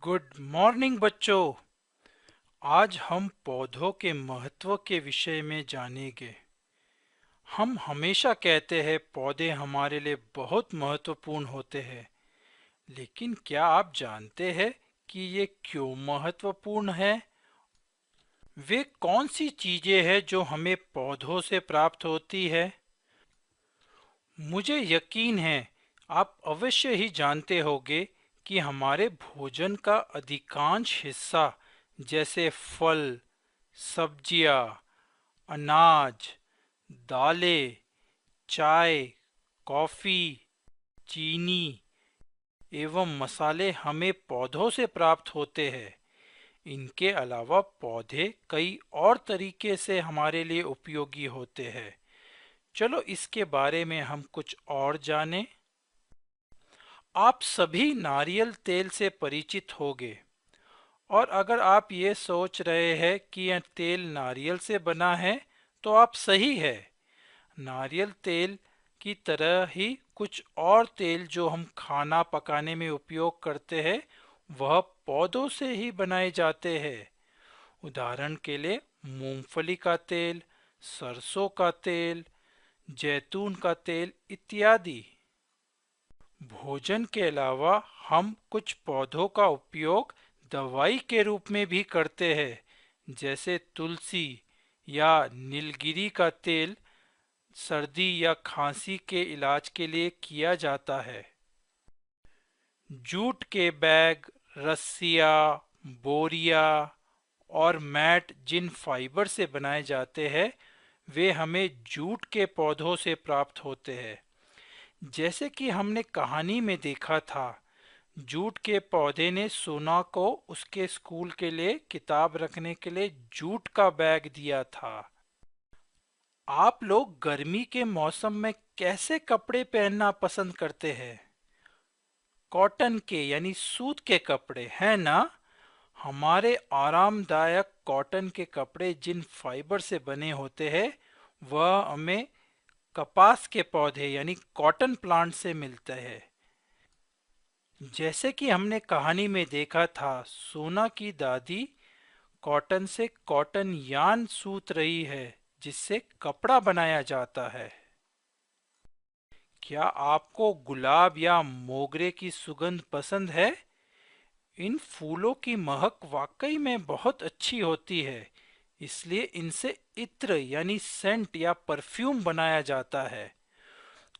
Good morning बच्चों। आज हम पौधों के महत्व के विषय में जानेंगे। हम हमेशा कहते हैं पौधे हमारे लिए बहुत महत्वपूर्ण होते हैं, लेकिन क्या आप जानते हैं कि ये क्यों महत्वपूर्ण है? वे कौन सी चीजें हैं जो हमें पौधों से प्राप्त होती है? मुझे यकीन है आप अवश्य ही जानते होंगे कि हमारे भोजन का अधिकांश हिस्सा जैसे फल, सब्जियां, अनाज, दालें, चाय, कॉफी, चीनी एवं मसाले हमें पौधों से प्राप्त होते हैं। इनके अलावा पौधे कई और तरीके से हमारे लिए उपयोगी होते हैं। चलो इसके बारे में हम कुछ और जानें। आप सभी नारियल तेल से परिचित होंगे, और अगर आप ये सोच रहे हैं कि यह तेल नारियल से बना है तो आप सही है। नारियल तेल की तरह ही कुछ और तेल जो हम खाना पकाने में उपयोग करते हैं वह पौधों से ही बनाए जाते हैं। उदाहरण के लिए मूंगफली का तेल, सरसों का तेल, जैतून का तेल इत्यादि। भोजन के अलावा हम कुछ पौधों का उपयोग दवाई के रूप में भी करते हैं, जैसे तुलसी या नीलगिरी का तेल सर्दी या खांसी के इलाज के लिए किया जाता है। जूट के बैग, रस्सियाँ, बोरिया और मैट जिन फाइबर से बनाए जाते हैं वे हमें जूट के पौधों से प्राप्त होते हैं। जैसे कि हमने कहानी में देखा था, जूट के पौधे ने सोना को उसके स्कूल के लिए किताब रखने के लिए जूट का बैग दिया था। आप लोग गर्मी के मौसम में कैसे कपड़े पहनना पसंद करते हैं? कॉटन के यानी सूत के कपड़े, है ना? हमारे आरामदायक कॉटन के कपड़े जिन फाइबर से बने होते हैं वह हमें कपास के पौधे यानी कॉटन प्लांट से मिलते हैं। जैसे कि हमने कहानी में देखा था, सोना की दादी कॉटन से कॉटन यान सूत रही है जिससे कपड़ा बनाया जाता है। क्या आपको गुलाब या मोगरे की सुगंध पसंद है? इन फूलों की महक वाकई में बहुत अच्छी होती है, इसलिए इनसे इत्र यानी सेंट या परफ्यूम बनाया जाता है।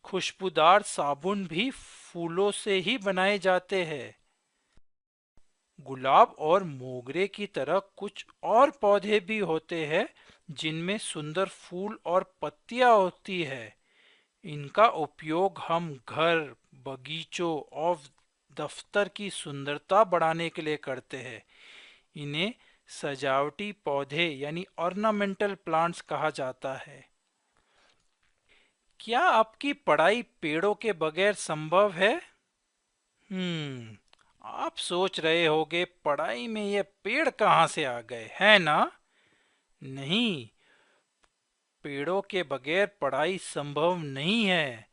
खुशबूदार साबुन भी फूलों से ही बनाए जाते हैं। गुलाब और मोगरे की तरह कुछ और पौधे भी होते हैं जिनमें सुंदर फूल और पत्तियां होती है। इनका उपयोग हम घर, बगीचों और दफ्तर की सुंदरता बढ़ाने के लिए करते हैं। इन्हें सजावटी पौधे यानी ऑर्नामेंटल प्लांट्स कहा जाता है। क्या आपकी पढ़ाई पेड़ों के बगैर संभव है? आप सोच रहे होगे पढ़ाई में ये पेड़ कहाँ से आ गए, है ना? नहीं, पेड़ों के बगैर पढ़ाई संभव नहीं है।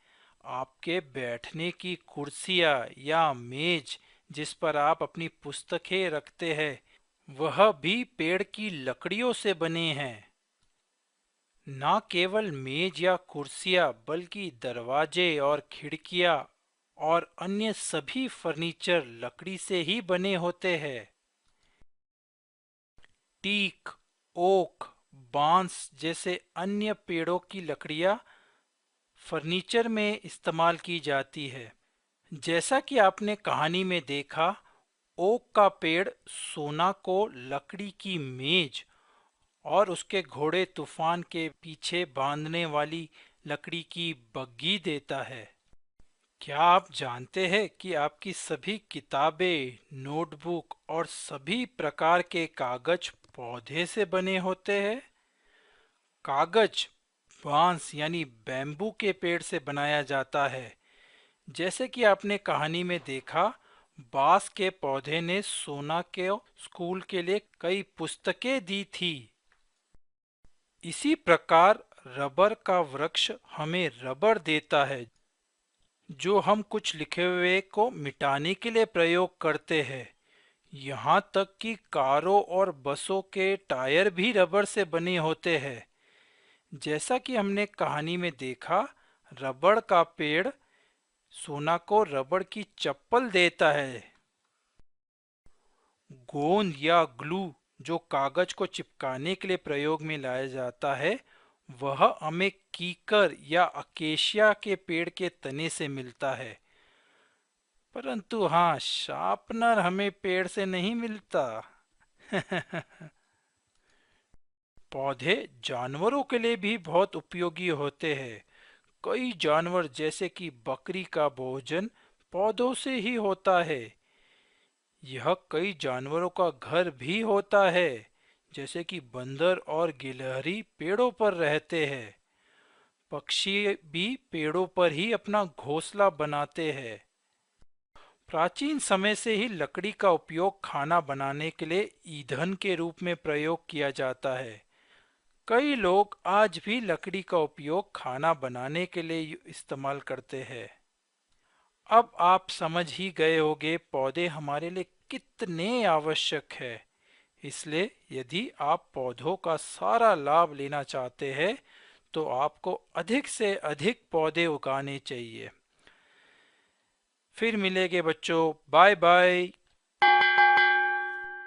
आपके बैठने की कुर्सियाँ या मेज जिस पर आप अपनी पुस्तकें रखते हैं वह भी पेड़ की लकड़ियों से बने हैं। न केवल मेज या कुर्सियाँ बल्कि दरवाजे और खिड़कियाँ और अन्य सभी फर्नीचर लकड़ी से ही बने होते हैं। टीक, ओक, बांस जैसे अन्य पेड़ों की लकड़ियाँ फर्नीचर में इस्तेमाल की जाती है। जैसा कि आपने कहानी में देखा, ओक का पेड़ सोना को लकड़ी की मेज और उसके घोड़े तूफान के पीछे बांधने वाली लकड़ी की बग्गी देता है। क्या आप जानते हैं कि आपकी सभी किताबें, नोटबुक और सभी प्रकार के कागज पौधे से बने होते हैं? कागज बांस यानी बैम्बू के पेड़ से बनाया जाता है। जैसे कि आपने कहानी में देखा, बांस के पौधे ने सोना के स्कूल के लिए कई पुस्तकें दी थी। इसी प्रकार रबर का वृक्ष हमें रबर देता है जो हम कुछ लिखे हुए को मिटाने के लिए प्रयोग करते हैं। यहाँ तक कि कारों और बसों के टायर भी रबड़ से बने होते हैं। जैसा कि हमने कहानी में देखा, रबड़ का पेड़ सोना को रबड़ की चप्पल देता है। गोंद या ग्लू जो कागज को चिपकाने के लिए प्रयोग में लाया जाता है, वह हमें कीकर या अकेशिया के पेड़ के तने से मिलता है। परंतु हाँ, शार्पनर हमें पेड़ से नहीं मिलता। पौधे जानवरों के लिए भी बहुत उपयोगी होते हैं। कई जानवर जैसे कि बकरी का भोजन पौधों से ही होता है। यह कई जानवरों का घर भी होता है, जैसे कि बंदर और गिलहरी पेड़ों पर रहते हैं। पक्षी भी पेड़ों पर ही अपना घोंसला बनाते हैं। प्राचीन समय से ही लकड़ी का उपयोग खाना बनाने के लिए ईंधन के रूप में प्रयोग किया जाता है। कई लोग आज भी लकड़ी का उपयोग खाना बनाने के लिए इस्तेमाल करते हैं। अब आप समझ ही गए होंगे पौधे हमारे लिए कितने आवश्यक है। इसलिए यदि आप पौधों का सारा लाभ लेना चाहते हैं तो आपको अधिक से अधिक पौधे उगाने चाहिए। फिर मिलेंगे बच्चों, बाय बाय।